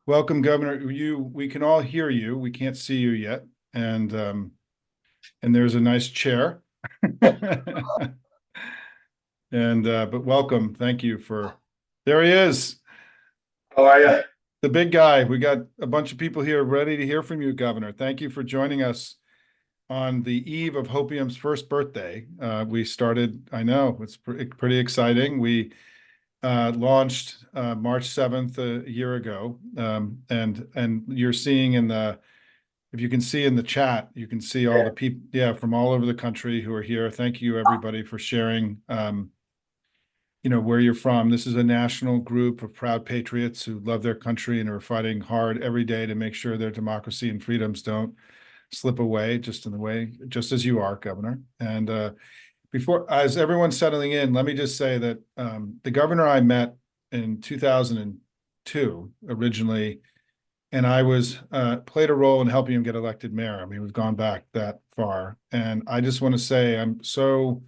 Welcome, Governor. We can all hear you. We can't see you yet, and there's a nice chair. But welcome. Thank you for. There he is, How are you? the big guy. We got a bunch of people here ready to hear from you, Governor. Thank you for joining us on the eve of Hopium's first birthday. We started. I know it's pretty exciting. We launched March 7th a year ago, and you're seeing in the. If you can see in the chat, you can see all the people, from all over the country who are here. Thank you, everybody, for sharing, where you're from. This is a national group of proud patriots who love their country and are fighting hard every day to make sure their democracy and freedoms don't slip away, just as you are, Governor. And as everyone's settling in, let me just say that the governor I met in 2002 originally, and I played a role in helping him get elected mayor. I mean, we've gone back that far. And I just want to say I'm so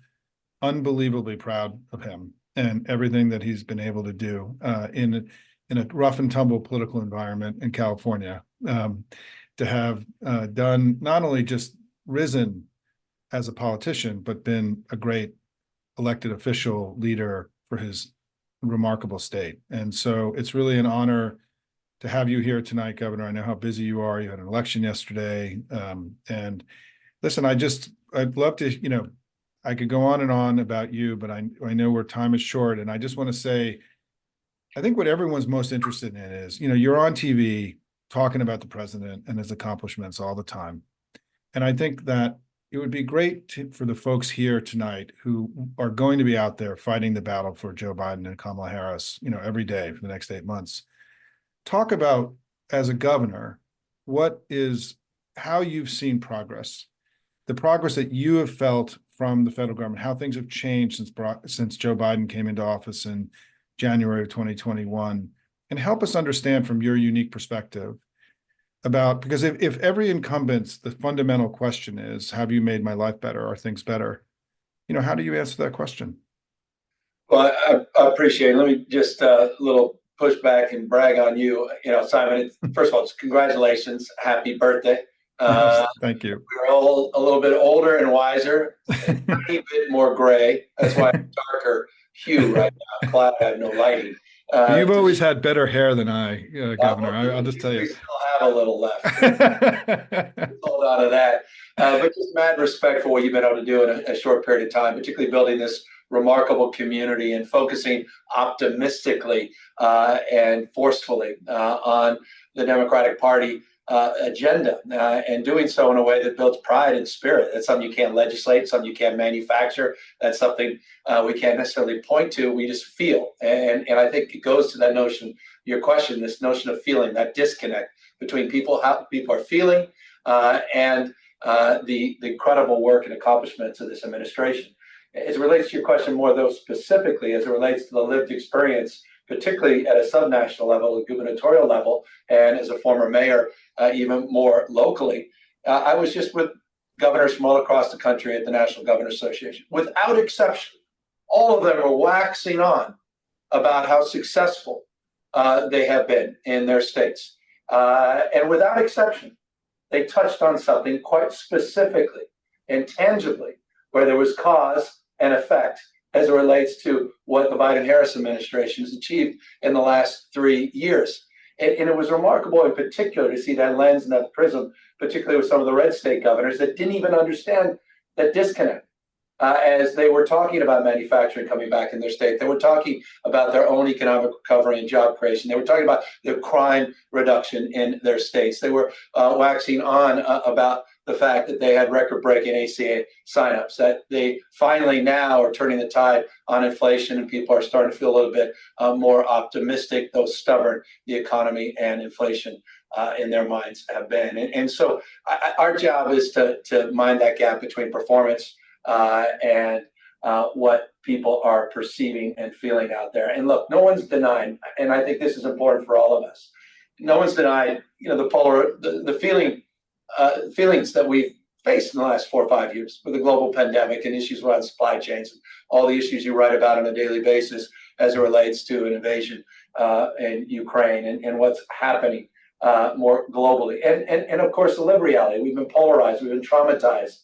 unbelievably proud of him and everything that he's been able to do in a rough and tumble political environment in California. To have done not only just risen as a politician, but been a great elected official leader for his remarkable state. And so it's really an honor to have you here tonight, Governor. I know how busy you are. You had an election yesterday. And listen, I'd love to, I could go on and on about you, but I know where time is short. And I just want to say, I think what everyone's most interested in is, you're on TV talking about the president and his accomplishments all the time. And I think that it would be great for the folks here tonight who are going to be out there fighting the battle for Joe Biden and Kamala Harris, every day for the next 8 months. Talk about, as a governor, how you've seen progress, the progress that you have felt from the federal government, how things have changed since Joe Biden came into office in January of 2021, and help us understand from your unique perspective because if every incumbent's, the fundamental question is, have you made my life better? Are things better? How do you answer that question? Well, I appreciate it. Let me just a little push back and brag on you. Simon, first of all, congratulations. Happy birthday. Thank you. We're all a little bit older and wiser, a tiny bit more gray. That's why I'm darker hue right now. Cloud, I have no lighting. You've always had better hair than I, Governor. I'll just tell you. We still have a little left. Hold on to that. But just mad respect for what you've been able to do in a short period of time, particularly building this remarkable community and focusing optimistically and forcefully on the Democratic Party agenda, and doing so in a way that builds pride and spirit. That's something you can't legislate, something you can't manufacture. That's something we can't necessarily point to. We just feel. And I think it goes to that notion, your question, this notion of feeling, that disconnect between how people are feeling and the incredible work and accomplishments of this administration. As it relates to your question more, though, specifically as it relates to the lived experience, particularly at a subnational level, a gubernatorial level, and as a former mayor, even more locally. I was just with governors from all across the country at the National Governors Association. Without exception, all of them are waxing on about how successful they have been in their states. And without exception, they touched on something quite specifically and tangibly where there was cause and effect as it relates to what the Biden-Harris administration has achieved in the last 3 years. And it was remarkable in particular to see that lens and that prism, particularly with some of the red state governors that didn't even understand that disconnect. As they were talking about manufacturing coming back in their state, they were talking about their own economic recovery and job creation. They were talking about their crime reduction in their states. They were waxing on about the fact that they had record-breaking ACA signups, that they finally now are turning the tide on inflation, and people are starting to feel a little bit more optimistic, though stubborn, the economy and inflation in their minds have been. And so our job is to mind that gap between performance and what people are perceiving and feeling out there. And look, no one's denying, and I think this is important for all of us, no one's denied, the feelings that we've faced in the last 4 or 5 years with the global pandemic and issues around supply chains and all the issues you write about on a daily basis as it relates to an invasion in Ukraine and what's happening more globally. And of course, the lived reality. We've been polarized. We've been traumatized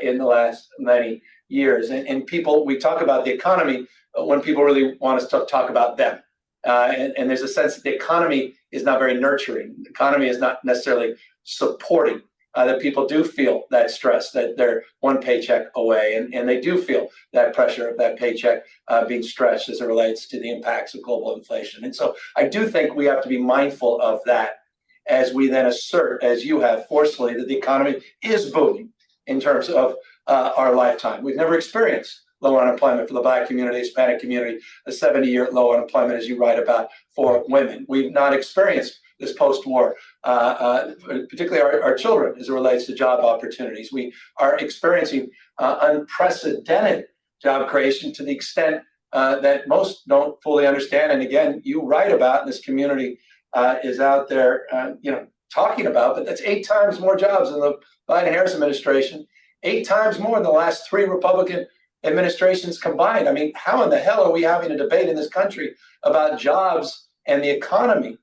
in the last many years. And people, we talk about the economy when people really want us to talk about them. And there's a sense that the economy is not very nurturing. The economy is not necessarily supporting. That people do feel that stress, that they're one paycheck away, and they do feel that pressure of that paycheck being stretched as it relates to the impacts of global inflation. And so I do think we have to be mindful of that as we then assert, as you have forcefully, that the economy is booming in terms of our lifetime. We've never experienced lower unemployment for the Black community, Hispanic community, a 70-year low unemployment, as you write about, for women. We've not experienced this post-war, particularly our children, as it relates to job opportunities. We are experiencing unprecedented job creation to the extent that most don't fully understand. And again, you write about, and this community is out there, talking about, but that's 8 times more jobs in the Biden-Harris administration, 8 times more in the last 3 Republican administrations combined. I mean, how in the hell are we having a debate in this country about jobs and the economy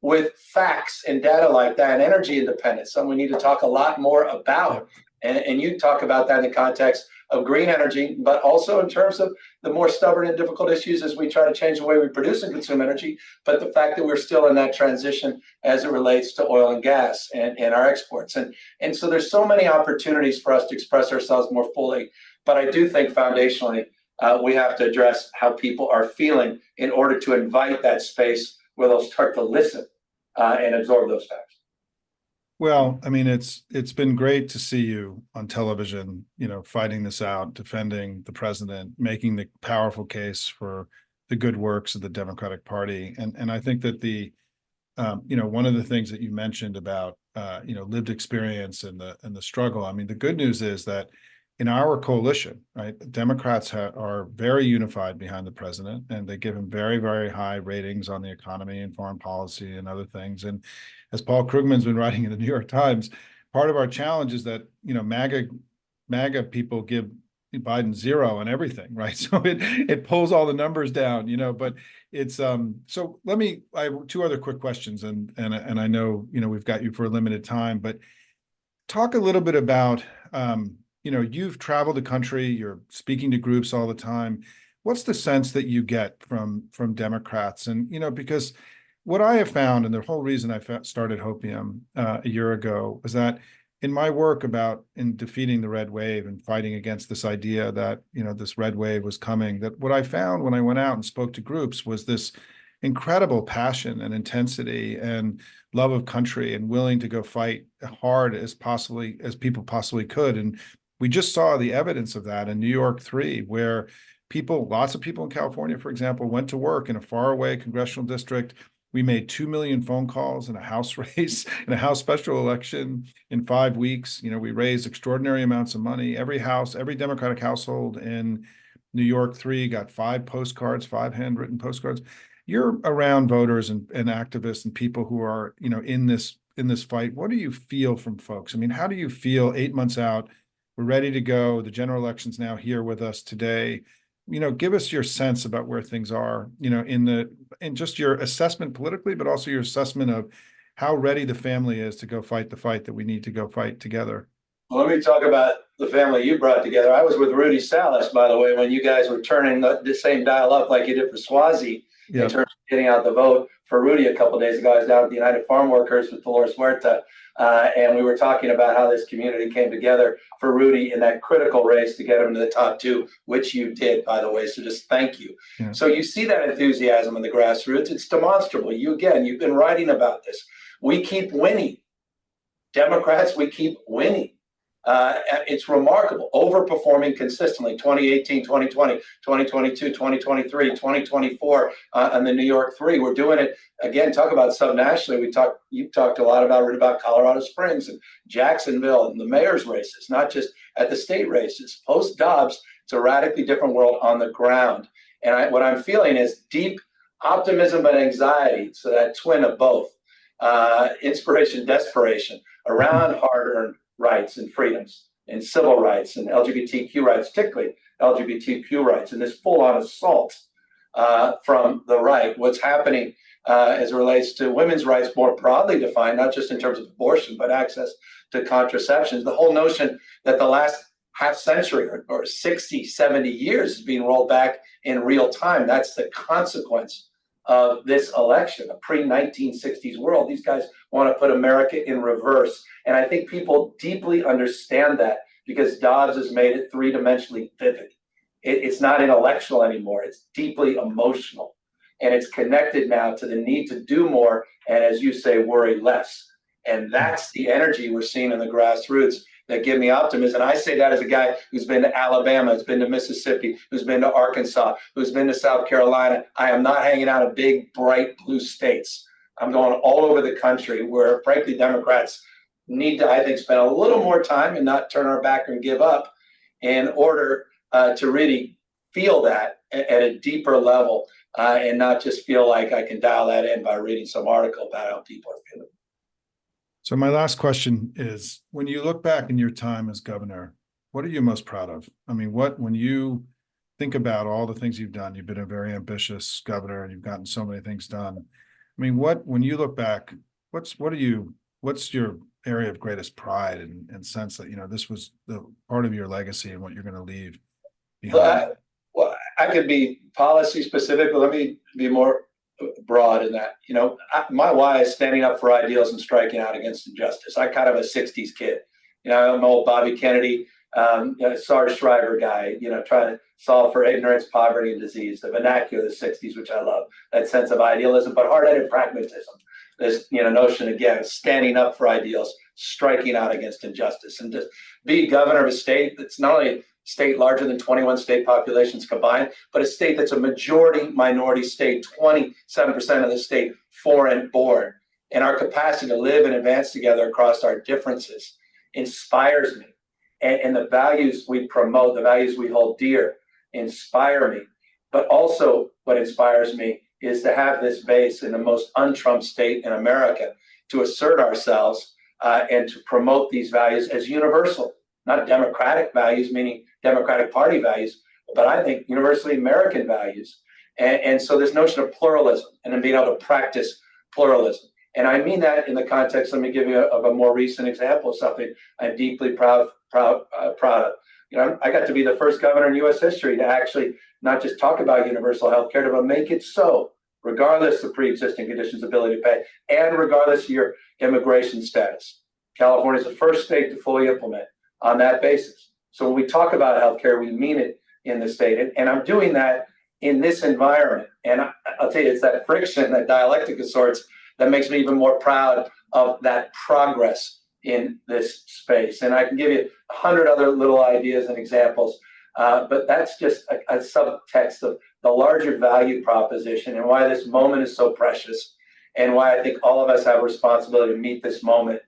with facts and data like that, and energy independence, something we need to talk a lot more about? And you talk about that in the context of green energy, but also in terms of the more stubborn and difficult issues as we try to change the way we produce and consume energy, but the fact that we're still in that transition as it relates to oil and gas and our exports. And so there's so many opportunities for us to express ourselves more fully. But I do think foundationally, we have to address how people are feeling in order to invite that space where they'll start to listen and absorb those facts. Well, I mean, it's been great to see you on television, fighting this out, defending the president, making the powerful case for the good works of the Democratic Party. And I think that one of the things that you mentioned about, lived experience and the struggle. I mean, the good news is that in our coalition, right, Democrats are very unified behind the president, and they give him very, very high ratings on the economy and foreign policy and other things. And as Paul Krugman's been writing in the New York Times, part of our challenge is that, MAGA people give Biden 0 on everything, right? So it pulls all the numbers down, but it's so I have 2 other quick questions, and I know, we've got you for a limited time, but talk a little bit about you've traveled the country, you're speaking to groups all the time. What's the sense that you get from Democrats? And, because what I have found, and the whole reason I started Hopium a year ago, was that in my work in defeating the red wave and fighting against this idea that, this red wave was coming, that what I found when I went out and spoke to groups was this incredible passion and intensity and love of country and willing to go fight hard as people possibly could. And we just saw the evidence of that in New York 3, where lots of people in California, for example, went to work in a faraway congressional district. We made 2 million phone calls in a House race, in a House special election in 5 weeks. We raised extraordinary amounts of money. Every Democratic household in New York 3 got 5 postcards, 5 handwritten postcards. You're around voters and activists and people who are, in this fight. What do you feel from folks? I mean, how do you feel 8 months out? We're ready to go. The general election's now here with us today. Give us your sense about where things are, in just your assessment politically, but also your assessment of how ready the family is to go fight the fight that we need to go fight together. Well, let me talk about the family you brought together. I was with Rudy Salas, by the way, when you guys were turning the same dial up like you did for Swazi in terms of getting out the vote for Rudy a couple of days ago. I was down at the United Farm Workers with Dolores Huerta, and we were talking about how this community came together for Rudy in that critical race to get him to the top 2, which you did, by the way. So just thank you. Yeah. So you see that enthusiasm in the grassroots. It's demonstrable. You've been writing about this. We keep winning. Democrats, we keep winning. It's remarkable, overperforming consistently 2018, 2020, 2022, 2023, 2024 on the New York 3. We're doing it again. Talk about subnationally. You've talked a lot about Colorado Springs and Jacksonville and the mayor's races, not just at the state races. Post Dobbs, it's a radically different world on the ground. And what I'm feeling is deep optimism and anxiety. So that twin of both, inspiration, desperation around hard-earned rights and freedoms and civil rights and LGBTQ rights, particularly LGBTQ rights, and this full-on assault from the right. What's happening as it relates to women's rights more broadly defined, not just in terms of abortion, but access to contraception. The whole notion that the last half century or 60, 70 years is being rolled back in real time. That's the consequence of this election, a pre-1960s world. These guys want to put America in reverse. And I think people deeply understand that because Dobbs has made it three-dimensionally vivid. It's not intellectual anymore. It's deeply emotional. And it's connected now to the need to do more and, as you say, worry less. And that's the energy we're seeing in the grassroots that give me optimism. And I say that as a guy who's been to Alabama, who's been to Mississippi, who's been to Arkansas, who's been to South Carolina. I am not hanging out in big, bright blue states. I'm going all over the country where, frankly, Democrats need to, I think, spend a little more time and not turn our back and give up in order to really feel that at a deeper level and not just feel like I can dial that in by reading some article about how people are feeling. So my last question is, when you look back in your time as governor, what are you most proud of? I mean, when you think about all the things you've done, you've been a very ambitious governor and you've gotten so many things done. I mean, when you look back, what's your area of greatest pride and sense that, this was the part of your legacy and what you're going to leave behind? Well, I could be policy specific, but let me be more broad in that. My why is standing up for ideals and striking out against injustice. I kind of a 60s kid. I'm an old Bobby Kennedy, Sarge Shriver guy, trying to solve for ignorance, poverty, and disease, the vernacular of the 60s, which I love, that sense of idealism, but hard-headed pragmatism. This notion, again, of standing up for ideals, striking out against injustice. And to be governor of a state that's not only a state larger than 21 state populations combined, but a state that's a majority minority state, 27% of the state foreign born. And our capacity to live and advance together across our differences inspires me. And the values we promote, the values we hold dear, inspire me. But also what inspires me is to have this base in the most un-Trump state in America, to assert ourselves and to promote these values as universal, not democratic values, meaning Democratic Party values, but I think universally American values. And so this notion of pluralism and then being able to practice pluralism. And I mean that in the context, let me give you a more recent example of something I'm deeply proud of. I got to be the first governor in U.S. history to actually not just talk about universal health care, but make it so, regardless of pre-existing conditions, ability to pay, and regardless of your immigration status. California is the first state to fully implement on that basis. So when we talk about healthcare, we mean it in the state. And I'm doing that in this environment. And I'll tell you, it's that friction, that dialectic of sorts, that makes me even more proud of that progress in this space. And I can give you 100 other little ideas and examples, but that's just a subtext of the larger value proposition and why this moment is so precious and why I think all of us have a responsibility to meet this moment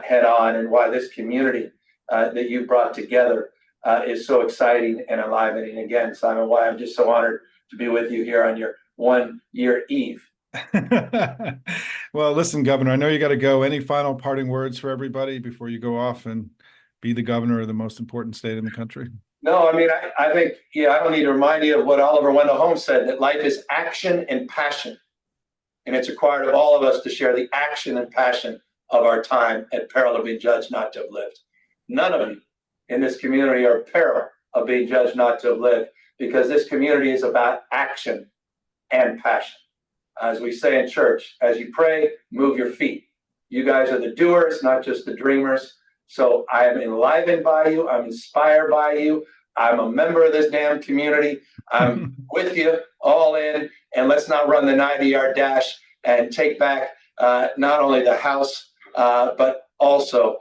head on, and why this community that you brought together is so exciting and enlivening. Again, Simon, why I'm just so honored to be with you here on your 1-year eve. Well, listen, Governor, I know you got to go. Any final parting words for everybody before you go off and be the governor of the most important state in the country? No, I mean, I think, I don't need to remind you of what Oliver Wendell Holmes said, that life is action and passion. And it's required of all of us to share the action and passion of our time at peril of being judged not to have lived. None of you in this community are at peril of being judged not to have lived, because this community is about action and passion. As we say in church, as you pray, move your feet. You guys are the doers, not just the dreamers. So I am enlivened by you. I'm inspired by you. I'm a member of this damn community. I'm with you all in. And let's not run the 90-yard dash and take back not only the House, but also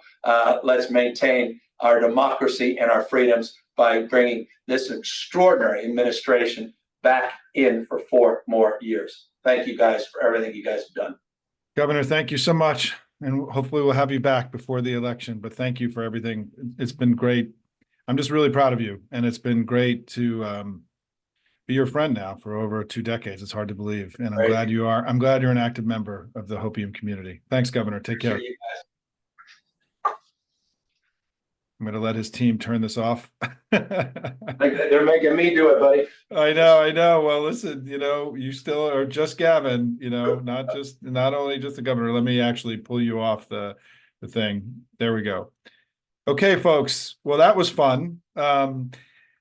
let's maintain our democracy and our freedoms by bringing this extraordinary administration back in for 4 more years. Thank you guys for everything you guys have done. Governor, thank you so much. And hopefully we'll have you back before the election, but thank you for everything. It's been great. I'm just really proud of you. And it's been great to be your friend now for over 2 decades. It's hard to believe. And I'm glad you are. I'm glad you're an active member of the Hopium community. Thanks, Governor. Take care. I'm going to let his team turn this off. They're making me do it, buddy. I know, I know. Well, listen, you still are just Gavin, not only just the governor. Let me actually pull you off the thing. There we go. Okay, folks. Well, that was fun.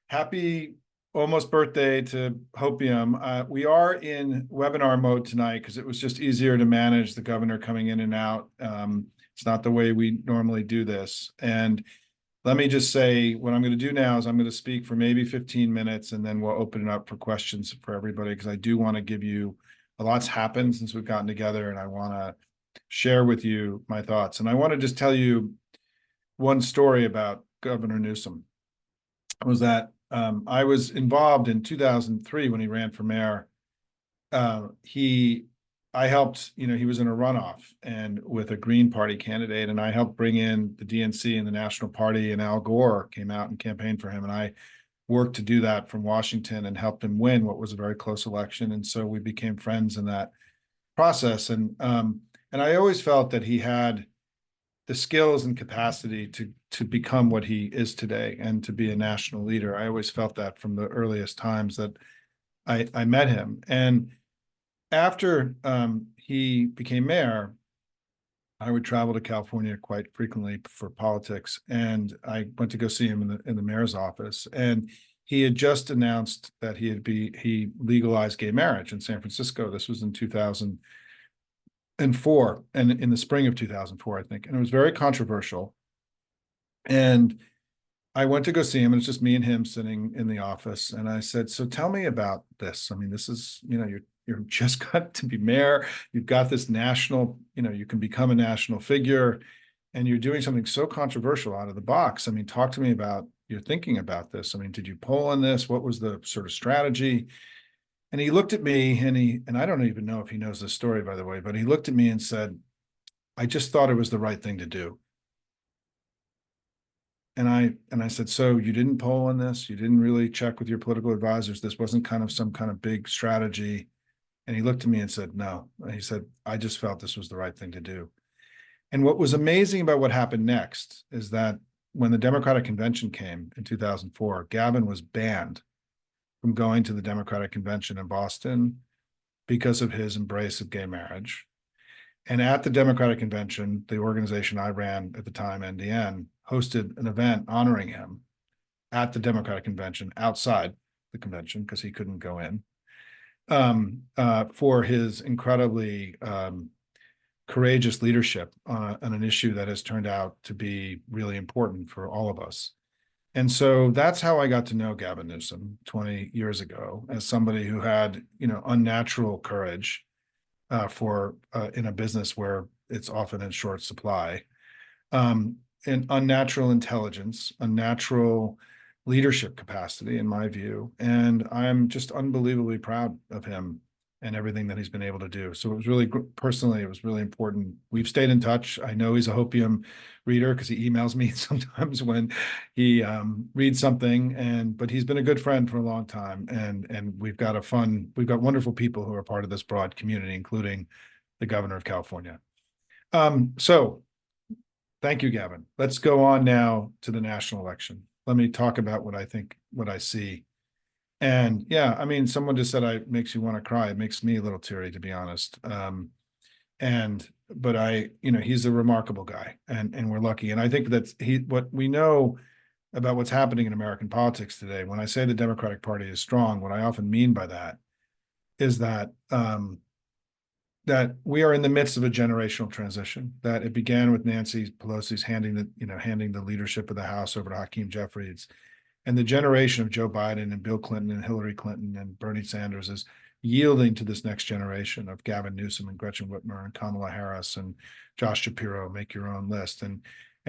Happy almost birthday to Hopium. We are in webinar mode tonight because it was just easier to manage the governor coming in and out. It's not the way we normally do this. And let me just say what I'm going to do now is I'm going to speak for maybe 15 minutes and then we'll open it up for questions for everybody because I do want to give you a lot's happened since we've gotten together and I want to share with you my thoughts. And I want to just tell you one story about Governor Newsom. Was that I was involved in 2003 when he ran for mayor. I helped, he was in a runoff and with a Green Party candidate, and I helped bring in the DNC and the National Party, and Al Gore came out and campaigned for him. And I worked to do that from Washington and helped him win what was a very close election. And so we became friends in that process. And I always felt that he had the skills and capacity to become what he is today and to be a national leader. I always felt that from the earliest times that I met him. And after he became mayor, I would travel to California quite frequently for politics, and I went to go see him in the mayor's office. And he had just announced that he legalized gay marriage in San Francisco. This was in 2004, and in the spring of 2004, I think, and it was very controversial. And I went to go see him, and it's just me and him sitting in the office. And I said, "So tell me about this. I mean, this is, you're just got to be mayor. You've got this national, you can become a national figure, and you're doing something so controversial out of the box. I mean, talk to me about your thinking about this. I mean, did you poll on this? What was the sort of strategy?" And he looked at me, and I don't even know if he knows this story, by the way, but he looked at me and said, "I just thought it was the right thing to do." And I said, "So you didn't poll on this? You didn't really check with your political advisors? This wasn't kind of some kind of big strategy?" And he looked at me and said, "No." And he said, "I just felt this was the right thing to do." And what was amazing about what happened next is that when the Democratic Convention came in 2004, Gavin was banned from going to the Democratic Convention in Boston because of his embrace of gay marriage. And at the Democratic Convention, the organization I ran at the time, NDN, hosted an event honoring him at the Democratic Convention outside the convention because he couldn't go in, for his incredibly courageous leadership on an issue that has turned out to be really important for all of us. And so that's how I got to know Gavin Newsom 20 years ago, as somebody who had, unnatural courage in a business where it's often in short supply, and unnatural intelligence, unnatural leadership capacity, in my view. And I'm just unbelievably proud of him and everything that he's been able to do. So it was really, personally, it was really important. We've stayed in touch. I know he's a Hopium reader because he emails me sometimes when he reads something, but he's been a good friend for a long time. And we've got wonderful people who are part of this broad community, including the governor of California. So thank you, Gavin. Let's go on now to the national election. Let me talk about what I see. And yeah, I mean, someone just said it makes you want to cry. It makes me a little teary, to be honest. But he's a remarkable guy, and we're lucky. And I think that what we know about what's happening in American politics today, when I say the Democratic Party is strong, what I often mean by that is that that we are in the midst of a generational transition, that it began with Nancy Pelosi's handing the leadership of the House over to Hakeem Jeffries. And the generation of Joe Biden and Bill Clinton and Hillary Clinton and Bernie Sanders is yielding to this next generation of Gavin Newsom and Gretchen Whitmer and Kamala Harris and Josh Shapiro. Make your own list. And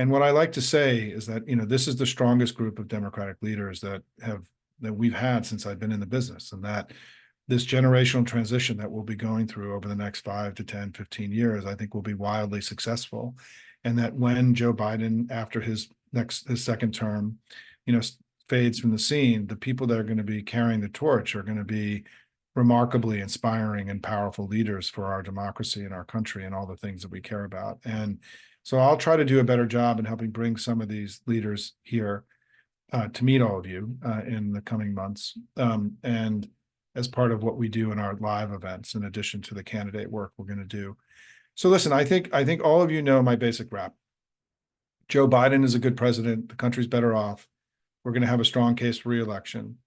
what I like to say is that this is the strongest group of Democratic leaders that we've had since I've been in the business, and that this generational transition that we'll be going through over the next 5 to 10, 15 years, I think will be wildly successful. And that when Joe Biden, after his second term, fades from the scene, the people that are going to be carrying the torch are going to be remarkably inspiring and powerful leaders for our democracy and our country and all the things that we care about. And So I'll try to do a better job in helping bring some of these leaders here to meet all of you in the coming months. And as part of what we do in our live events, in addition to the candidate work we're going to do. So listen, I think all of you know my basic rap. Joe Biden is a good president. The country's better off. We're going to have a strong case for re-election.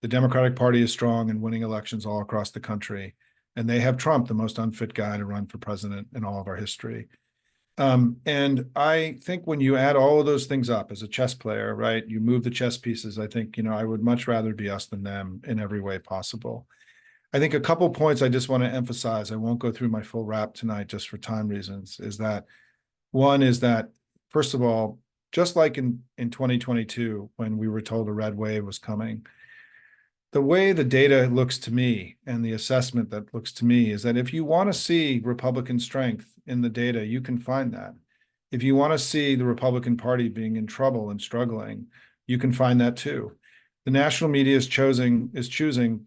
The Democratic Party is strong in winning elections all across the country. And they have Trump, the most unfit guy to run for president in all of our history. And I think when you add all of those things up as a chess player, right, you move the chess pieces. I think, I would much rather be us than them in every way possible. I think a couple points I just want to emphasize, I won't go through my full rap tonight just for time reasons, is that one is that, first of all, just like in 2022, when we were told a red wave was coming, the way the data looks to me and the assessment that looks to me is that if you want to see Republican strength in the data, you can find that. If you want to see the Republican Party being in trouble and struggling, you can find that too. The national media is choosing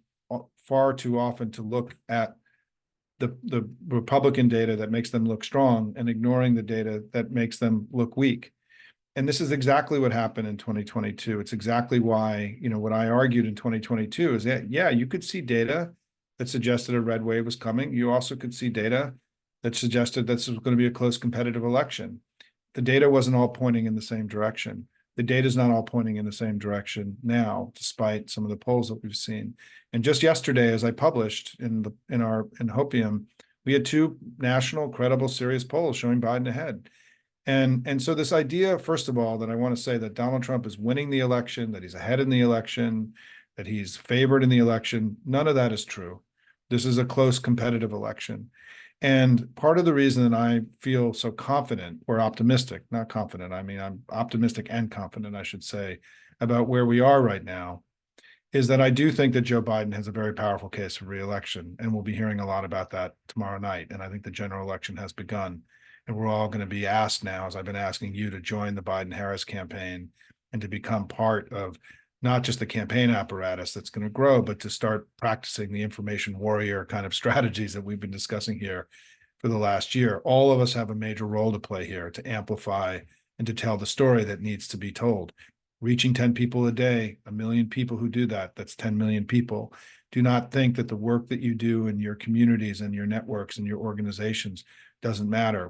far too often to look at the Republican data that makes them look strong and ignoring the data that makes them look weak. And this is exactly what happened in 2022. It's exactly why, what I argued in 2022 is that, yeah, you could see data that suggested a red wave was coming. You also could see data that suggested this was going to be a close competitive election. The data wasn't all pointing in the same direction. The data is not all pointing in the same direction now, despite some of the polls that we've seen. And just yesterday, as I published in Hopium, we had two national, credible, serious polls showing Biden ahead. And so this idea, first of all, that I want to say that Donald Trump is winning the election, that he's ahead in the election, that he's favored in the election, none of that is true. This is a close competitive election. And part of the reason that I feel so confident or optimistic, not confident, I mean, I'm optimistic and confident, I should say, about where we are right now, is that I do think that Joe Biden has a very powerful case for re-election. And we'll be hearing a lot about that tomorrow night. And I think the general election has begun. And we're all going to be asked now, as I've been asking you, to join the Biden-Harris campaign and to become part of not just the campaign apparatus that's going to grow, but to start practicing the information warrior kind of strategies that we've been discussing here for the last year. All of us have a major role to play here to amplify and to tell the story that needs to be told. Reaching 10 people a day, 1 million people who do that, that's 10 million people. Do not think that the work that you do in your communities and your networks and your organizations doesn't matter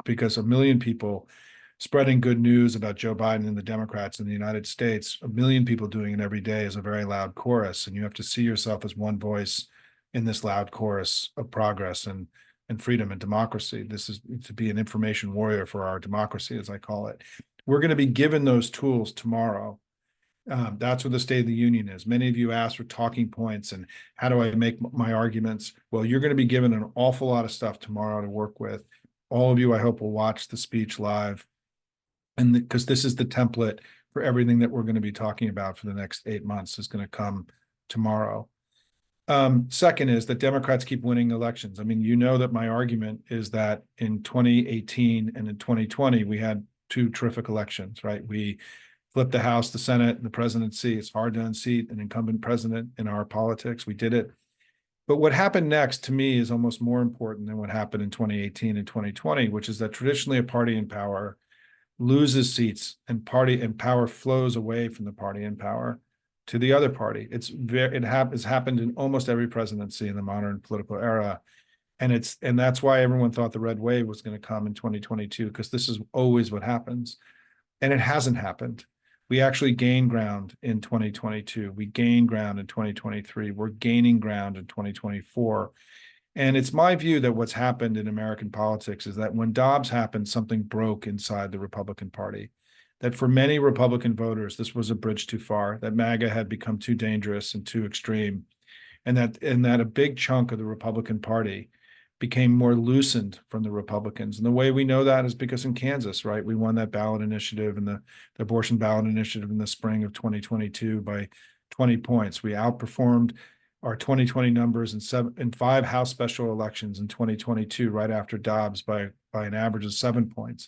because 1 million people spreading good news about Joe Biden and the Democrats in the United States, 1 million people doing it every day is a very loud chorus. And you have to see yourself as one voice in this loud chorus of progress and freedom and democracy. This is to be an information warrior for our democracy, as I call it. We're going to be given those tools tomorrow. That's what the State of the Union is. Many of you asked for talking points and how do I make my arguments? Well, you're going to be given an awful lot of stuff tomorrow to work with. All of you, I hope, will watch the speech live, and because this is the template for everything that we're going to be talking about for the next 8 months is going to come tomorrow. Second is that Democrats keep winning elections. I mean, you know that my argument is that in 2018 and in 2020, we had two terrific elections, right? We flipped the House, the Senate, and the presidency. It's hard to unseat an incumbent president in our politics. We did it. But what happened next, to me, is almost more important than what happened in 2018 and 2020, which is that traditionally a party in power loses seats and power flows away from the party in power to the other party. It has happened in almost every presidency in the modern political era. And that's why everyone thought the red wave was going to come in 2022, because this is always what happens. And it hasn't happened. We actually gained ground in 2022. We gained ground in 2023. We're gaining ground in 2024. And it's my view that what's happened in American politics is that when Dobbs happened, something broke inside the Republican Party. That for many Republican voters, this was a bridge too far, that MAGA had become too dangerous and too extreme, and that a big chunk of the Republican Party became more loosened from the Republicans. And the way we know that is because in Kansas, right, we won that ballot initiative and the abortion ballot initiative in the spring of 2022 by 20 points. We outperformed our 2020 numbers in 5 House special elections in 2022, right after Dobbs by an average of 7 points.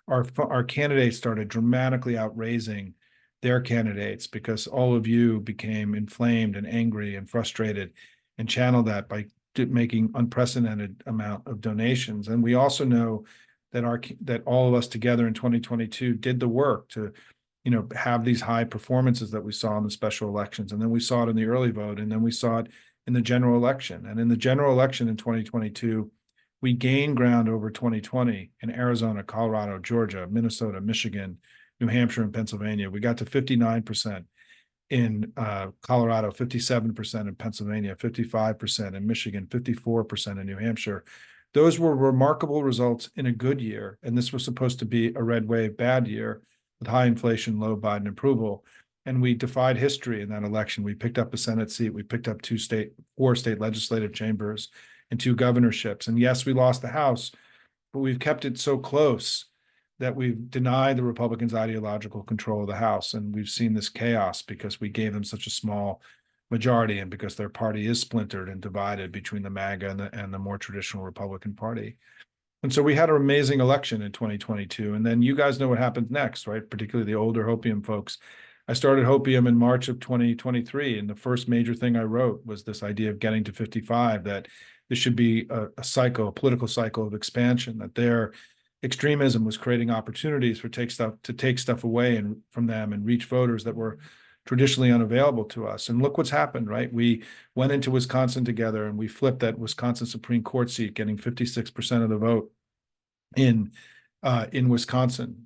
Our candidates started dramatically outraising their candidates because all of you became inflamed and angry and frustrated and channeled that by making unprecedented amount of donations. And we also know that all of us together in 2022 did the work to, have these high performances that we saw in the special elections. And then we saw it in the early vote, and then we saw it in the general election. And in the general election in 2022, we gained ground over 2020 in Arizona, Colorado, Georgia, Minnesota, Michigan, New Hampshire, and Pennsylvania. We got to 59% in Colorado, 57% in Pennsylvania, 55% in Michigan, 54% in New Hampshire. Those were remarkable results in a good year. And this was supposed to be a red wave bad year with high inflation, low Biden approval. And we defied history in that election. We picked up a Senate seat. We picked up four state legislative chambers and 2 governorships. And yes, we lost the House, but we've kept it so close that we've denied the Republicans ideological control of the House. And we've seen this chaos because we gave them such a small majority, and because their party is splintered and divided between the MAGA and the more traditional Republican Party. And so we had an amazing election in 2022. And then you guys know what happened next, right? Particularly the older Hopium folks. I started Hopium in March of 2023. And the first major thing I wrote was this idea of getting to 55, that this should be a political cycle of expansion, that their extremism was creating opportunities to take stuff away from them and reach voters that were traditionally unavailable to us. And look what's happened, right? We went into Wisconsin together, and we flipped that Wisconsin Supreme Court seat, getting 56% of the vote in Wisconsin.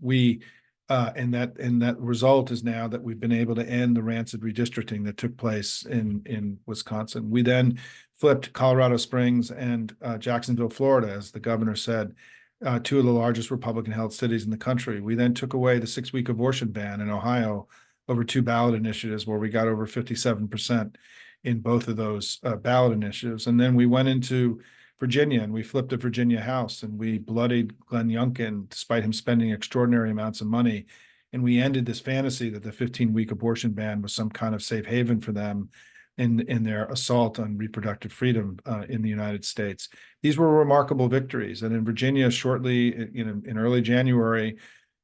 And that result is now that we've been able to end the rancid redistricting that took place in Wisconsin. We then flipped Colorado Springs and Jacksonville, Florida, as the governor said, 2 of the largest Republican-held cities in the country. We then took away the 6-week abortion ban in Ohio over 2 ballot initiatives, where we got over 57% in both of those ballot initiatives. And then we went into Virginia, and we flipped the Virginia House, and we bloodied Glenn Youngkin, despite him spending extraordinary amounts of money. And we ended this fantasy that the 15-week abortion ban was some kind of safe haven for them in their assault on reproductive freedom in the United States. These were remarkable victories. And in Virginia, shortly in early January,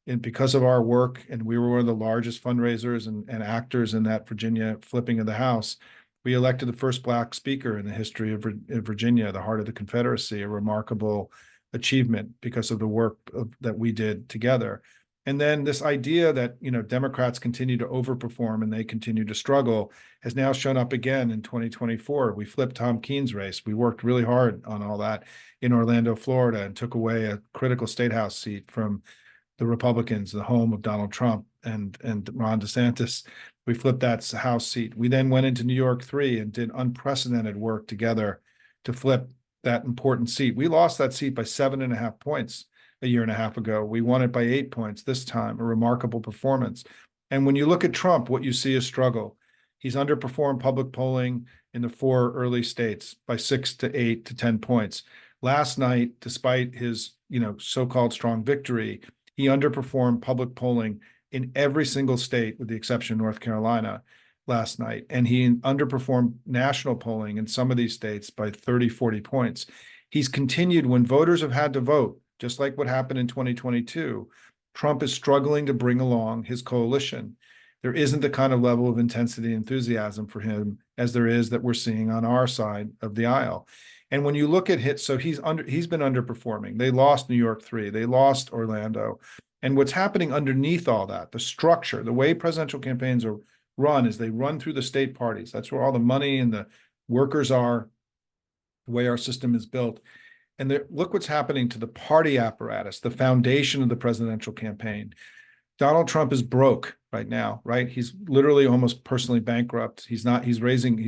and because of our work, and we were one of the largest fundraisers and actors in that Virginia flipping of the House, we elected the first Black speaker in the history of Virginia, the heart of the Confederacy, a remarkable achievement because of the work that we did together. And then this idea that, Democrats continue to overperform and they continue to struggle has now shown up again in 2024. We flipped Tom Keene's race. We worked really hard on all that in Orlando, Florida, and took away a critical state house seat from the Republicans, the home of Donald Trump and Ron DeSantis. We flipped that House seat. We then went into New York 3 and did unprecedented work together to flip that important seat. We lost that seat by 7.5 points a year and a half ago. We won it by 8 points this time, a remarkable performance. And when you look at Trump, what you see is struggle. He's underperformed public polling in the 4 early states by 6 to 8 to 10 points. Last night, despite his, so-called strong victory, he underperformed public polling in every single state, with the exception of North Carolina, last night. And he underperformed national polling in some of these states by 30, 40 points. He's continued, when voters have had to vote, just like what happened in 2022, Trump is struggling to bring along his coalition. There isn't the kind of level of intensity and enthusiasm for him as there is that we're seeing on our side of the aisle. And when you look at it, so he's been underperforming. They lost New York 3, they lost Orlando. And what's happening underneath all that, the structure, the way presidential campaigns are run, is they run through the state parties. That's where all the money and the workers are, the way our system is built. And look what's happening to the party apparatus, the foundation of the presidential campaign. Donald Trump is broke right now, right? He's literally almost personally bankrupt. He's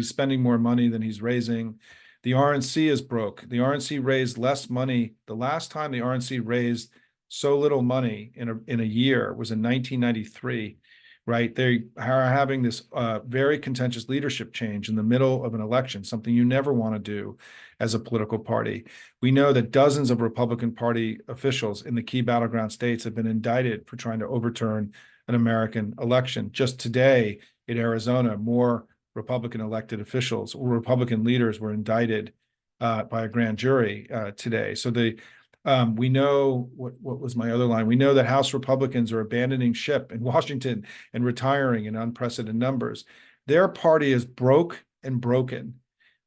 spending more money than he's raising. The RNC is broke. The RNC raised less money. The last time the RNC raised so little money in a year was in 1993, right? They are having this very contentious leadership change in the middle of an election, something you never want to do as a political party. We know that dozens of Republican Party officials in the key battleground states have been indicted for trying to overturn an American election. Just today in Arizona, more Republican elected officials or Republican leaders were indicted by a grand jury today. So we know, what was my other line? We know that House Republicans are abandoning ship in Washington and retiring in unprecedented numbers. Their party is broke and broken.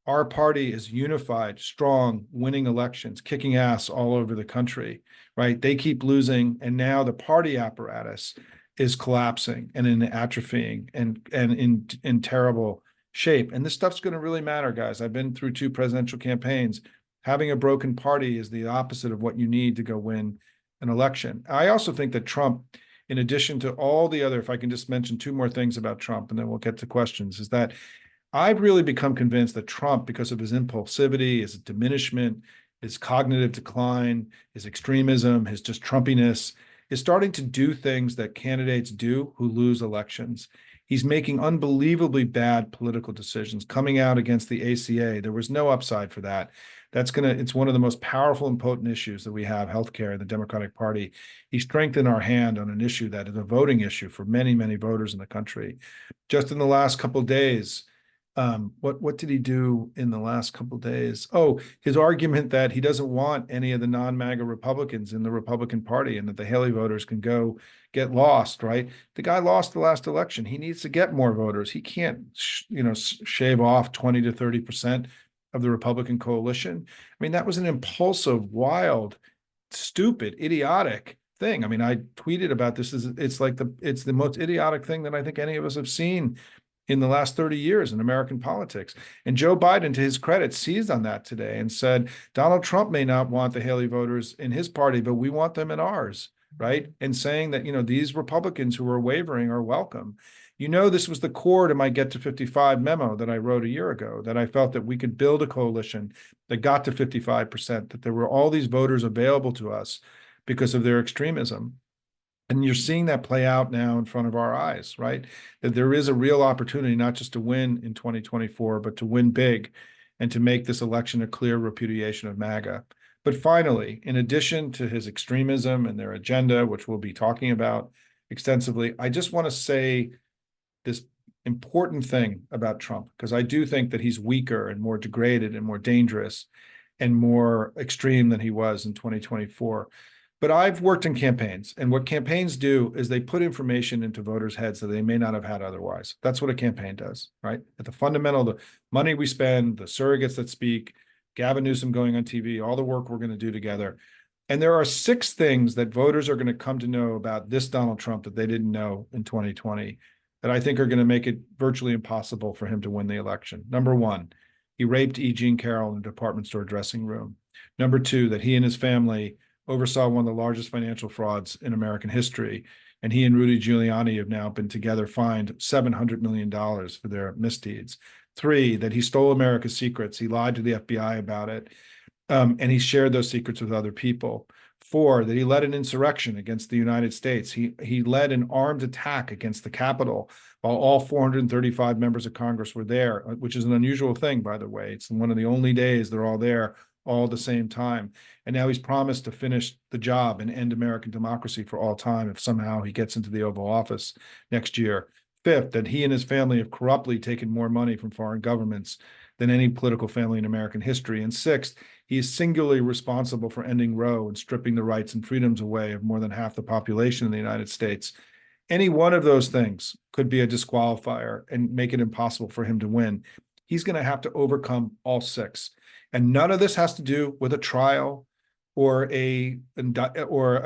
our party is unified, strong, winning elections, kicking ass all over the country, right? They keep losing, and now the party apparatus is collapsing and in atrophying and in terrible shape. And this stuff's going to really matter, guys. I've been through 2 presidential campaigns. Having a broken party is the opposite of what you need to go win an election. I also think that Trump, in addition to all the other, if I can just mention 2 more things about Trump, and then we'll get to questions, is that I've really become convinced that Trump, because of his impulsivity, his diminishment, his cognitive decline, his extremism, his just Trumpiness, is starting to do things that candidates do who lose elections. He's making unbelievably bad political decisions, coming out against the ACA. There was no upside for that. It's one of the most powerful and potent issues that we have, healthcare in the Democratic Party. He strengthened our hand on an issue that is a voting issue for many, many voters in the country. Just in the last couple of days, what did he do in the last couple of days? Oh, his argument that he doesn't want any of the non-MAGA Republicans in the Republican Party and that the Haley voters can go get lost, right? The guy lost the last election. He needs to get more voters. He can't, shave off 20 to 30% of the Republican coalition. I mean, that was an impulsive, wild, stupid, idiotic thing. I mean, I tweeted about this. It's the most idiotic thing that I think any of us have seen in the last 30 years in American politics. And Joe Biden, to his credit, seized on that today and said, Donald Trump may not want the Haley voters in his party, but we want them in ours, right? And saying that, these Republicans who are wavering are welcome. This was the core to my Get to 55 memo that I wrote a year ago, that I felt that we could build a coalition that got to 55%, that there were all these voters available to us because of their extremism. And you're seeing that play out now in front of our eyes, right? That there is a real opportunity not just to win in 2024, but to win big and to make this election a clear repudiation of MAGA. But finally, in addition to his extremism and their agenda, which we'll be talking about extensively, I just want to say this important thing about Trump, because I do think that he's weaker and more degraded and more dangerous and more extreme than he was in 2024. But I've worked in campaigns, and what campaigns do is they put information into voters' heads that they may not have had otherwise. That's what a campaign does, right? At the fundamental, the money we spend, the surrogates that speak, Gavin Newsom going on TV, all the work we're going to do together. And there are 6 things that voters are going to come to know about this Donald Trump that they didn't know in 2020 that I think are going to make it virtually impossible for him to win the election. Number 1, he raped E. Jean Carroll in a department store dressing room. Number 2, that he and his family oversaw one of the largest financial frauds in American history. And he and Rudy Giuliani have now been together fined $700 million for their misdeeds. 3, that he stole America's secrets. He lied to the FBI about it. And he shared those secrets with other people. 4, that he led an insurrection against the United States. He led an armed attack against the Capitol while all 435 members of Congress were there, which is an unusual thing, by the way. It's one of the only days they're all there all at the same time. And now he's promised to finish the job and end American democracy for all time if somehow he gets into the Oval Office next year. 5th, that he and his family have corruptly taken more money from foreign governments than any political family in American history. And 6th, he is singularly responsible for ending Roe and stripping the rights and freedoms away of more than half the population in the United States. Any one of those things could be a disqualifier and make it impossible for him to win. He's going to have to overcome all 6. And none of this has to do with a trial or a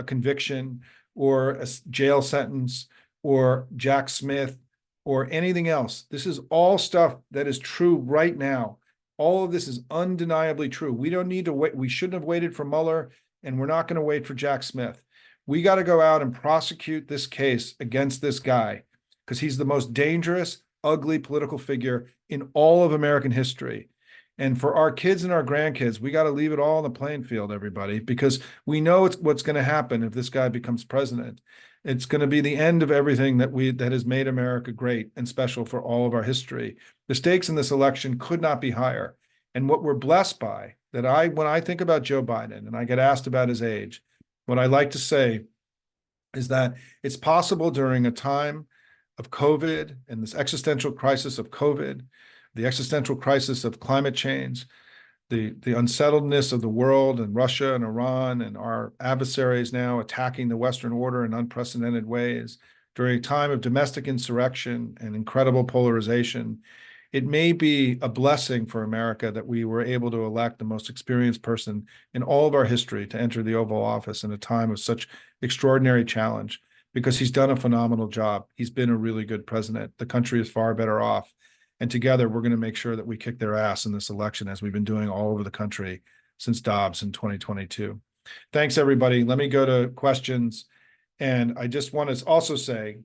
conviction or a jail sentence or Jack Smith or anything else. This is all stuff that is true right now. All of this is undeniably true. We don't need to wait. We shouldn't have waited for Mueller, and we're not going to wait for Jack Smith. We got to go out and prosecute this case against this guy because he's the most dangerous, ugly political figure in all of American history. And for our kids and our grandkids, we got to leave it all on the playing field, everybody, because we know what's going to happen if this guy becomes president. It's going to be the end of everything that has made America great and special for all of our history. The stakes in this election could not be higher. And what we're blessed by, when I think about Joe Biden and I get asked about his age, what I like to say is that it's possible during a time of COVID and this existential crisis of COVID, the existential crisis of climate change, the unsettledness of the world and Russia and Iran and our adversaries now attacking the Western order in unprecedented ways, during a time of domestic insurrection and incredible polarization, it may be a blessing for America that we were able to elect the most experienced person in all of our history to enter the Oval Office in a time of such extraordinary challenge, because he's done a phenomenal job. He's been a really good president. The country is far better off. And together, we're going to make sure that we kick their ass in this election, as we've been doing all over the country since Dobbs in 2022. Thanks, everybody. Let me go to questions. And I just want to also say,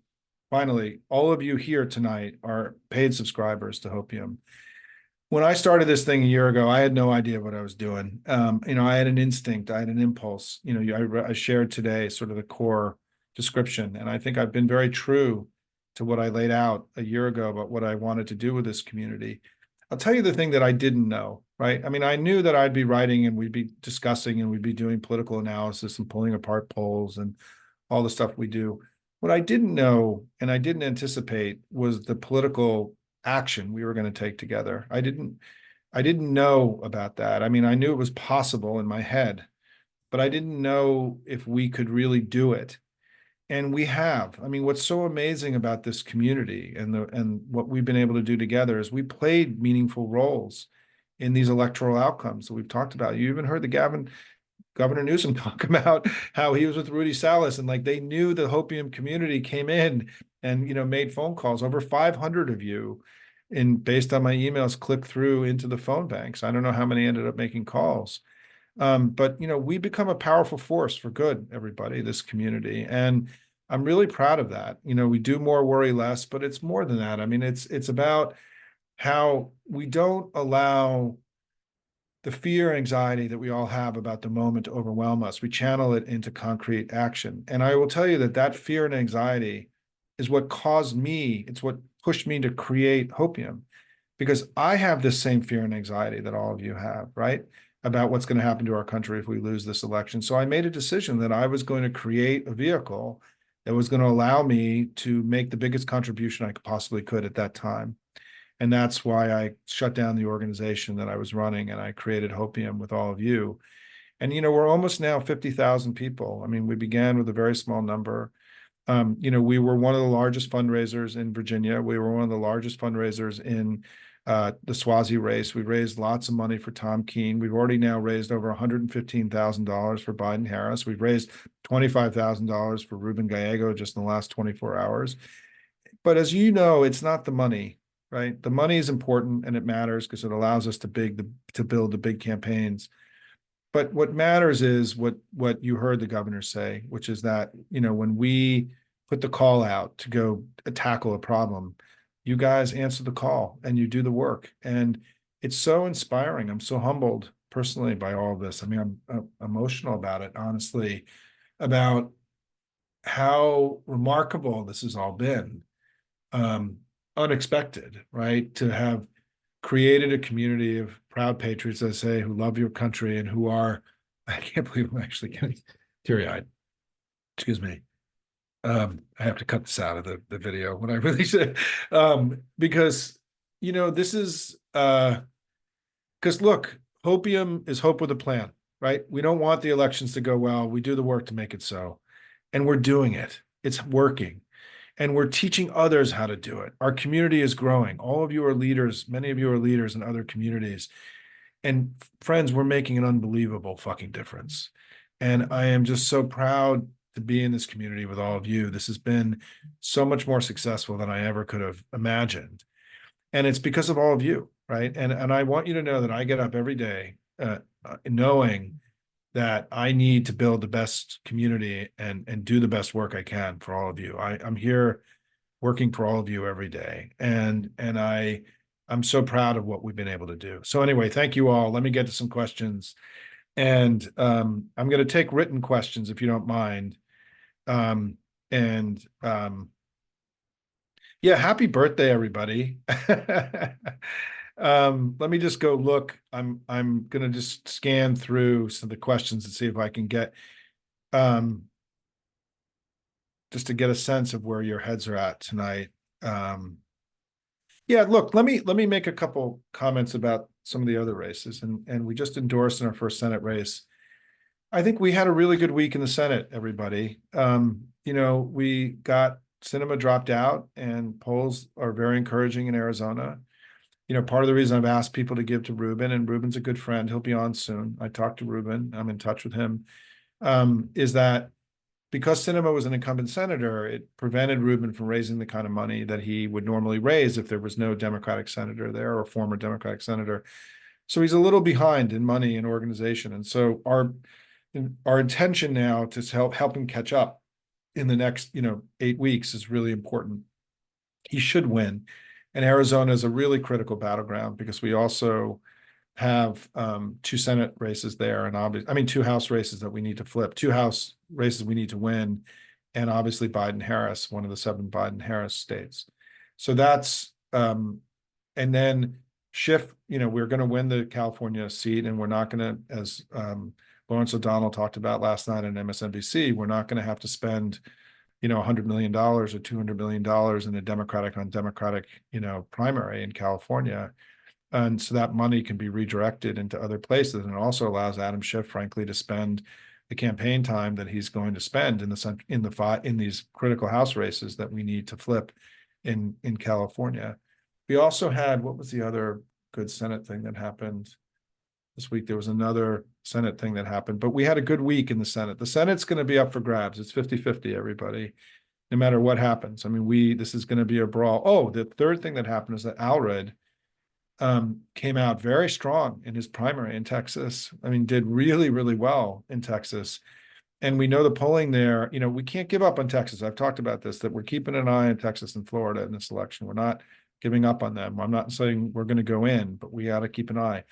finally, all of you here tonight are paid subscribers to Hopium. When I started this thing a year ago, I had no idea what I was doing. I had an instinct, I had an impulse. I shared today sort of the core description, and I think I've been very true to what I laid out a year ago about what I wanted to do with this community. I'll tell you the thing that I didn't know, right? I mean, I knew that I'd be writing and we'd be discussing and we'd be doing political analysis and pulling apart polls and all the stuff we do. What I didn't know and I didn't anticipate was the political action we were going to take together. I didn't know about that. I mean, I knew it was possible in my head, but I didn't know if we could really do it. And we have. I mean, what's so amazing about this community and what we've been able to do together is we played meaningful roles in these electoral outcomes that we've talked about. You even heard Governor Newsom talk about how he was with Rudy Salas, and like they knew the Hopium community came in and made phone calls. Over 500 of you, based on my emails, clicked through into the phone banks. I don't know how many ended up making calls. But we become a powerful force for good, everybody, this community. And I'm really proud of that. We do more, worry less, but it's more than that. I mean, it's about how we don't allow the fear and anxiety that we all have about the moment to overwhelm us. We channel it into concrete action. And I will tell you that fear and anxiety is what caused me, it's what pushed me to create Hopium, because I have this same fear and anxiety that all of you have, right? About what's going to happen to our country if we lose this election. So I made a decision that I was going to create a vehicle that was going to allow me to make the biggest contribution I possibly could at that time. And that's why I shut down the organization that I was running and I created Hopium with all of you. And, we're almost now 50,000 people. I mean, we began with a very small number. We were one of the largest fundraisers in Virginia. We were one of the largest fundraisers in the Swazi race. We raised lots of money for Tom Keene. We've already now raised over $115,000 for Biden Harris. We've raised $25,000 for Ruben Gallego just in the last 24 hours. But as you know, it's not the money, right? The money is important and it matters because it allows us to build the big campaigns. But what matters is what you heard the governor say, which is that, when we put the call out to go tackle a problem, you guys answer the call and you do the work. And it's so inspiring. I'm so humbled personally by all of this. I mean, I'm emotional about it, honestly, about how remarkable this has all been. Unexpected, right? To have created a community of proud patriots, I say, who love your country and who are, I can't believe I'm actually getting teary-eyed. Excuse me. I have to cut this out of the video when I really should, because, this is, because look, Hopium is hope with a plan, right? We don't want the elections to go well. We do the work to make it so. And we're doing it. It's working. And we're teaching others how to do it. Our community is growing. All of you are leaders. Many of you are leaders in other communities. And friends, we're making an unbelievable fucking difference. And I am just so proud to be in this community with all of you. This has been so much more successful than I ever could have imagined. And it's because of all of you, right? And I want you to know that I get up every day knowing that I need to build the best community and do the best work I can for all of you. I'm here working for all of you every day. And I'm so proud of what we've been able to do. So anyway, thank you all. Let me get to some questions. And I'm going to take written questions if you don't mind. Yeah, happy birthday, everybody. Let me just go look. I'm gonna just scan through some of the questions and see if I can get just to get a sense of where your heads are at tonight. Yeah, look, let me make a couple comments about some of the other races, and we just endorsed in our first Senate race. I think we had a really good week in the Senate, everybody. We got Sinema dropped out, and polls are very encouraging in Arizona. part of the reason I've asked people to give to Ruben, and Ruben's a good friend, he'll be on soon. I talked to Ruben, I'm in touch with him, is that because Sinema was an incumbent senator, it prevented Ruben from raising the kind of money that he would normally raise if there was no Democratic senator there or former Democratic senator. So he's a little behind in money and organization. And so our intention now to help him catch up in the next 8 weeks is really important. He should win. And Arizona is a really critical battleground because we also have 2 Senate races there, and 2 House races that we need to flip, 2 House races we need to win, and obviously Biden-Harris, one of the 7 Biden-Harris states. So that's and then Schiff, we're going to win the California seat, and we're not going to, as Lawrence O'Donnell talked about last night on MSNBC, we're not going to have to spend $100 million or $200 million in a Democratic on Democratic primary in California. And so that money can be redirected into other places, and it also allows Adam Schiff, frankly, to spend the campaign time that he's going to spend in these critical House races that we need to flip in California. We also had, what was the other good Senate thing that happened this week? There was another Senate thing that happened, but we had a good week in the Senate. The Senate's going to be up for grabs. It's 50-50, everybody, no matter what happens. I mean, this is going to be a brawl. Oh, the third thing that happened is that Allred came out very strong in his primary in Texas. I mean, did really, really well in Texas. And we know the polling there, we can't give up on Texas. I've talked about this, that we're keeping an eye on Texas and Florida in this election. We're not giving up on them. I'm not saying we're going to go in, but we got to keep an eye.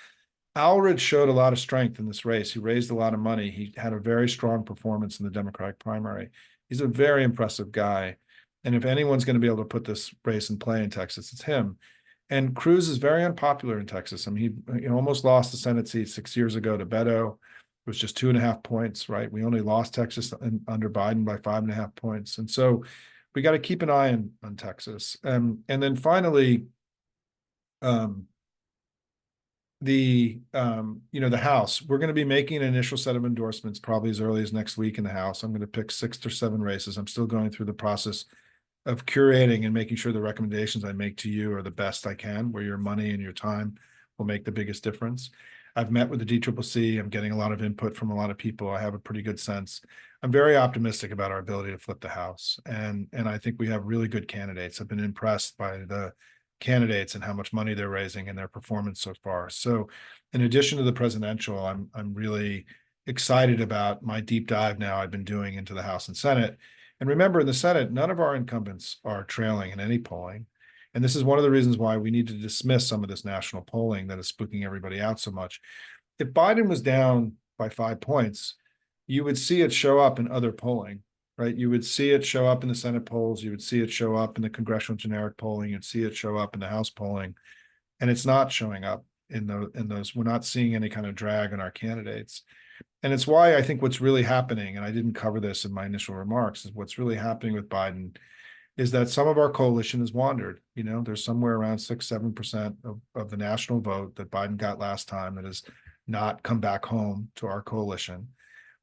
Allred showed a lot of strength in this race. He raised a lot of money. He had a very strong performance in the Democratic primary. He's a very impressive guy. And if anyone's going to be able to put this race in play in Texas, it's him. And Cruz is very unpopular in Texas. I mean, he almost lost the Senate seat 6 years ago to Beto. It was just 2.5 points, right? We only lost Texas under Biden by 5.5 points. And so we got to keep an eye on Texas. And then finally, the House, we're going to be making an initial set of endorsements probably as early as next week in the House. I'm going to pick 6 or 7 races. I'm still going through the process of curating and making sure the recommendations I make to you are the best I can, where your money and your time will make the biggest difference. I've met with the DCCC. I'm getting a lot of input from a lot of people. I have a pretty good sense. I'm very optimistic about our ability to flip the House. And I think we have really good candidates. I've been impressed by the candidates and how much money they're raising and their performance so far. So in addition to the presidential, I'm really excited about my deep dive now I've been doing into the House and Senate. And remember, in the Senate, none of our incumbents are trailing in any polling. And this is one of the reasons why we need to dismiss some of this national polling that is spooking everybody out so much. If Biden was down by 5 points, you would see it show up in other polling, right? You would see it show up in the Senate polls. You would see it show up in the congressional generic polling. You'd see it show up in the House polling. And it's not showing up in those. We're not seeing any kind of drag on our candidates. And it's why I think what's really happening, and I didn't cover this in my initial remarks, is what's really happening with Biden is that some of our coalition has wandered. There's somewhere around 6-7% of the national vote that Biden got last time that has not come back home to our coalition.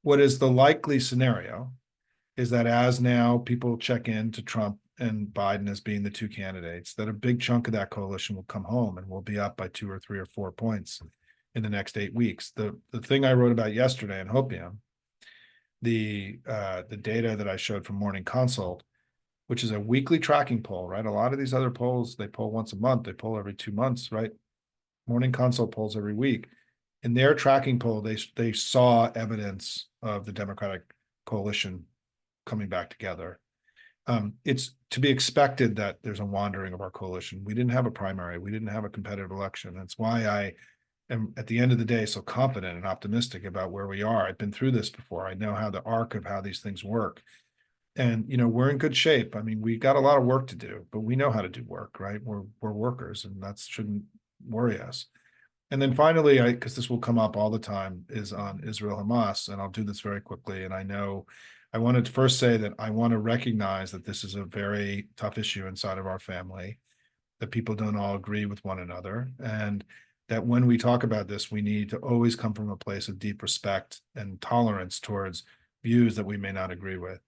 What is the likely scenario is that as now people check in to Trump and Biden as being the 2 candidates, that a big chunk of that coalition will come home and we'll be up by 2 or 3 or 4 points in the next 8 weeks. The thing I wrote about yesterday in Hopium, the data that I showed from Morning Consult, which is a weekly tracking poll, right? A lot of these other polls, they poll once a month, they poll every 2 months, right? Morning Consult polls every week. In their tracking poll, they saw evidence of the Democratic coalition coming back together. It's to be expected that there's a wandering of our coalition. We didn't have a primary. We didn't have a competitive election. That's why I am, at the end of the day, so confident and optimistic about where we are. I've been through this before. I know how the arc of how these things work. And, we're in good shape. I mean, we got a lot of work to do, but we know how to do work, right? We're workers, and that shouldn't worry us. And then finally, because this will come up all the time, is on Israel Hamas, and I'll do this very quickly. And I wanted to first say that I want to recognize that this is a very tough issue inside of our family, that people don't all agree with one another, and that when we talk about this, we need to always come from a place of deep respect and tolerance towards views that we may not agree with,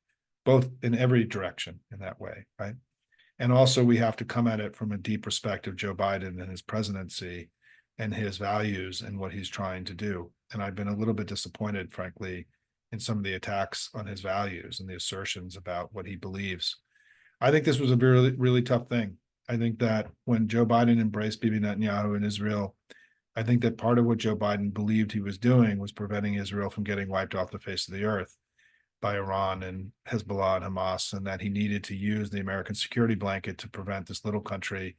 both in every direction in that way, right? And also we have to come at it from a deep perspective, Joe Biden and his presidency and his values and what he's trying to do. And I've been a little bit disappointed, frankly, in some of the attacks on his values and the assertions about what he believes. I think this was a really, really tough thing. I think that when Joe Biden embraced Bibi Netanyahu in Israel, I think that part of what Joe Biden believed he was doing was preventing Israel from getting wiped off the face of the earth by Iran and Hezbollah and Hamas, and that he needed to use the American security blanket to prevent this little country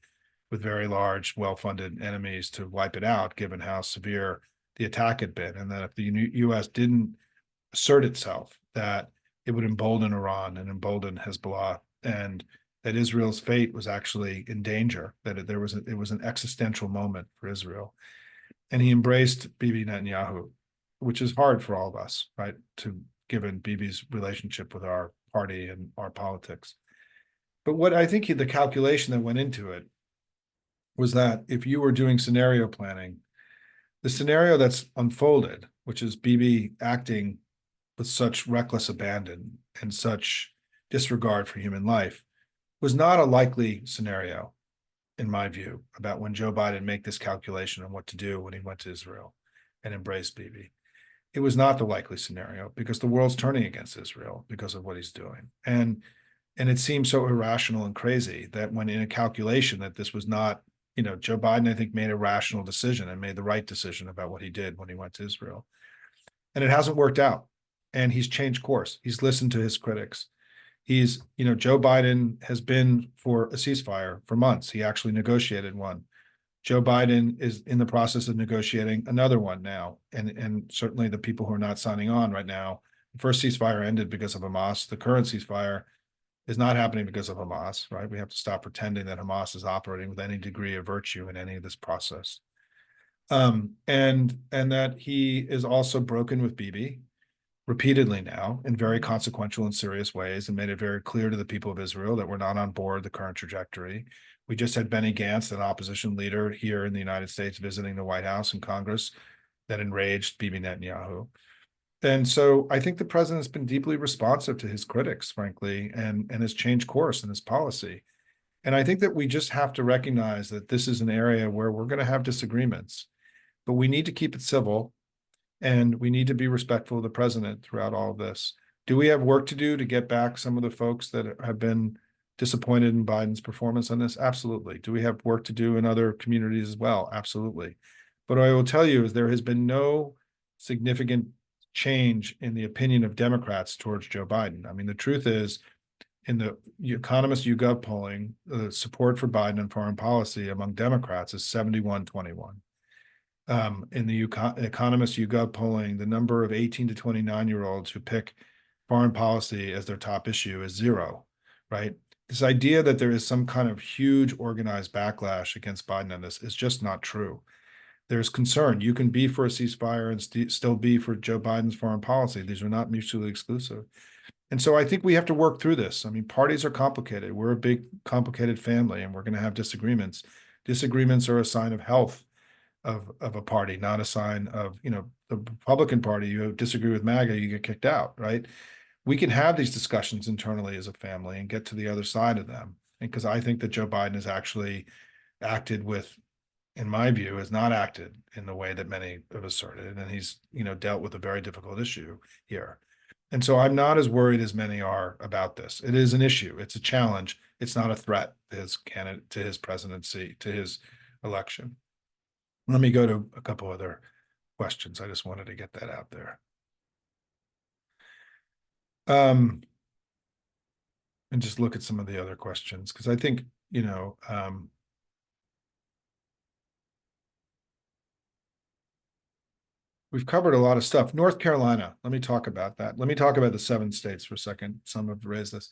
with very large, well-funded enemies to wipe it out, given how severe the attack had been, and that if the U.S. didn't assert itself, that it would embolden Iran and embolden Hezbollah, and that Israel's fate was actually in danger, that it was an existential moment for Israel. And he embraced Bibi Netanyahu, which is hard for all of us, right, given Bibi's relationship with our party and our politics. But what I think the calculation that went into it was that if you were doing scenario planning, the scenario that's unfolded, which is Bibi acting with such reckless abandon and such disregard for human life, was not a likely scenario, in my view, about when Joe Biden made this calculation on what to do when he went to Israel and embraced Bibi. It was not the likely scenario because the world's turning against Israel because of what he's doing. And it seems so irrational and crazy that when in a calculation that this was not, Joe Biden, I think, made a rational decision and made the right decision about what he did when he went to Israel. And it hasn't worked out. And he's changed course. He's listened to his critics. Joe Biden has been for a ceasefire for months. He actually negotiated one. Joe Biden is in the process of negotiating another one now. And certainly the people who are not signing on right now, the first ceasefire ended because of Hamas. The current ceasefire is not happening because of Hamas, right? We have to stop pretending that Hamas is operating with any degree of virtue in any of this process. And that he is also broken with Bibi repeatedly now in very consequential and serious ways, and made it very clear to the people of Israel that we're not on board the current trajectory. We just had Benny Gantz, an opposition leader here in the United States, visiting the White House and Congress, that enraged Bibi Netanyahu. And so I think the president's been deeply responsive to his critics, frankly, and has changed course in his policy. And I think that we just have to recognize that this is an area where we're going to have disagreements, but we need to keep it civil. And we need to be respectful of the president throughout all of this. Do we have work to do to get back some of the folks that have been disappointed in Biden's performance on this? Absolutely. Do we have work to do in other communities as well? Absolutely. But what I will tell you is there has been no significant change in the opinion of Democrats towards Joe Biden. I mean, the truth is, in the Economist YouGov polling, the support for Biden and foreign policy among Democrats is 71-21. In the Economist YouGov polling, the number of 18 to 29-year-olds who pick foreign policy as their top issue is 0, right? This idea that there is some kind of huge organized backlash against Biden on this is just not true. There's concern. You can be for a ceasefire and still be for Joe Biden's foreign policy. These are not mutually exclusive. And so I think we have to work through this. I mean, parties are complicated. We're a big, complicated family, and we're going to have disagreements. Disagreements are a sign of health of a party, not a sign of, the Republican Party. You disagree with MAGA, you get kicked out, right? We can have these discussions internally as a family and get to the other side of them. And because I think that Joe Biden has actually acted with, in my view, has not acted in the way that many have asserted. And he's, dealt with a very difficult issue here. And so I'm not as worried as many are about this. It is an issue. It's a challenge. It's not a threat to his candidate, to his presidency, to his election. Let me go to a couple other questions. I just wanted to get that out there. And just look at some of the other questions, because I think, we've covered a lot of stuff. North Carolina, let me talk about that. Let me talk about the 7 states for a second. Some have raised this.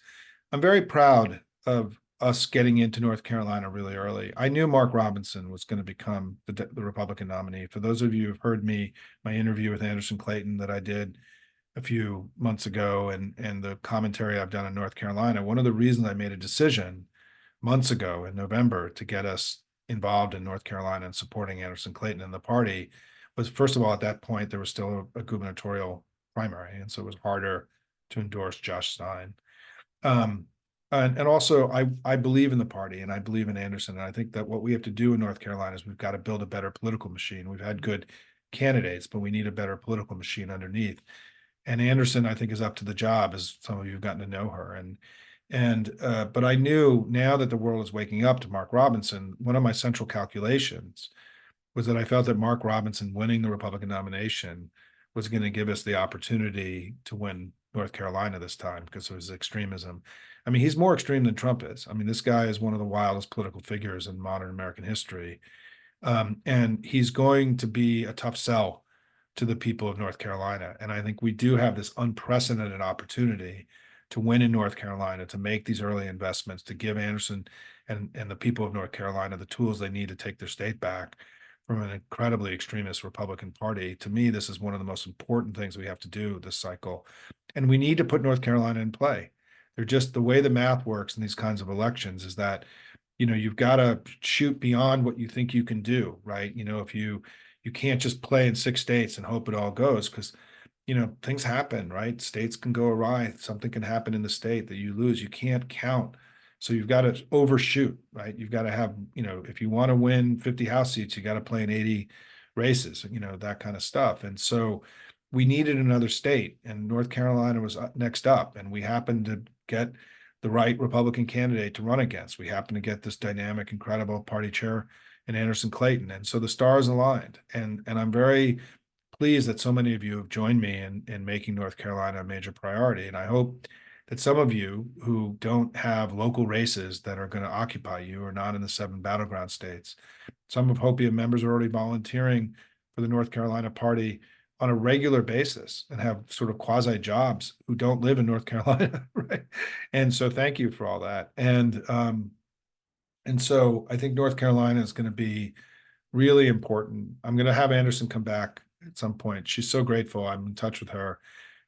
I'm very proud of us getting into North Carolina really early. I knew Mark Robinson was going to become the Republican nominee. For those of you who've heard my interview with Anderson Clayton that I did a few months ago, and the commentary I've done in North Carolina, one of the reasons I made a decision months ago in November to get us involved in North Carolina and supporting Anderson Clayton and the party was, first of all, at that point, there was still a gubernatorial primary, and so it was harder to endorse Josh Stein. And also, I believe in the party and I believe in Anderson. And I think that what we have to do in North Carolina is we've got to build a better political machine. We've had good candidates, but we need a better political machine underneath. And Anderson, I think, is up to the job, as some of you have gotten to know her. But I knew now that the world is waking up to Mark Robinson, one of my central calculations was that I felt that Mark Robinson winning the Republican nomination was going to give us the opportunity to win North Carolina this time because of his extremism. I mean, he's more extreme than Trump is. I mean, this guy is one of the wildest political figures in modern American history. And he's going to be a tough sell to the people of North Carolina. And I think we do have this unprecedented opportunity to win in North Carolina, to make these early investments, to give Anderson and the people of North Carolina the tools they need to take their state back from an incredibly extremist Republican Party. To me, this is one of the most important things we have to do this cycle. And we need to put North Carolina in play. They're just the way the math works in these kinds of elections is that, you've got to shoot beyond what you think you can do, right? If you can't just play in 6 states and hope it all goes, because things happen, right? States can go awry. Something can happen in the state that you lose. You can't count. So you've got to overshoot, right? You've got to have, if you want to win 50 House seats, you got to play in 80 races, that kind of stuff. And so we needed another state, and North Carolina was next up, and we happened to get the right Republican candidate to run against. We happened to get this dynamic, incredible party chair in Anderson Clayton. And so the stars aligned. And I'm very pleased that so many of you have joined me in making North Carolina a major priority. And I hope that some of you who don't have local races that are going to occupy you are not in the 7 battleground states. Some of Hopium members are already volunteering for the North Carolina Party on a regular basis and have sort of quasi jobs who don't live in North Carolina, right? And so thank you for all that. And so I think North Carolina is going to be really important. I'm going to have Anderson come back at some point. She's so grateful. I'm in touch with her.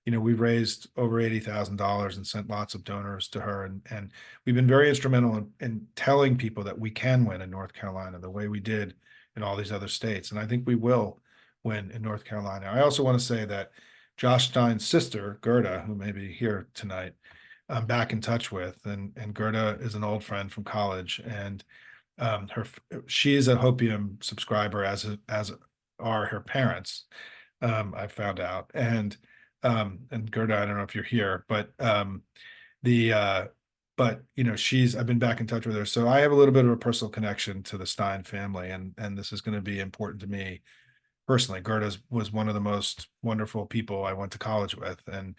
We've raised over $80,000 and sent lots of donors to her. And we've been very instrumental in telling people that we can win in North Carolina the way we did in all these other states. And I think we will win in North Carolina. I also want to say that Josh Stein's sister, Gerda, who may be here tonight, I'm back in touch with. And Gerda is an old friend from college. And she's a Hopium subscriber, as are her parents. I found out, and Gerda, I don't know if you're here, but I've been back in touch with her, so I have a little bit of a personal connection to the Stein family, and this is going to be important to me personally. Gerda was one of the most wonderful people I went to college with, and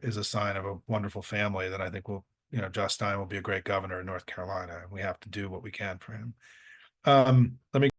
is a sign of a wonderful family that I think will. Josh Stein will be a great governor in North Carolina, and we have to do what we can for him. Let me